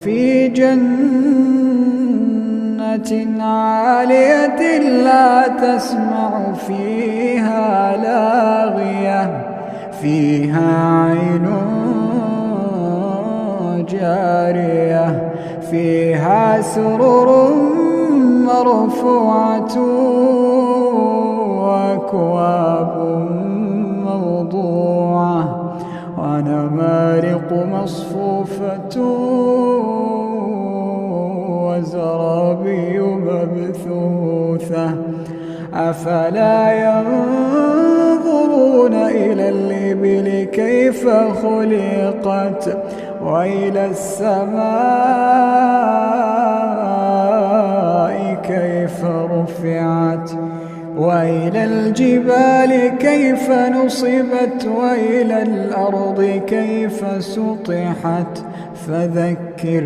في جنة عالية لا تسمع فيها لاغية فيها عين جارية فيها سرر مرفوعة وأكواب موضوعة ونمارق مصفوفة وزرابي مبثوثة أفلا ينظرون إلى الإبل كيف خلقت وإلى السماء كيف رفعت وإلى الجبال كيف نصبت وإلى الأرض كيف سطحت فذكر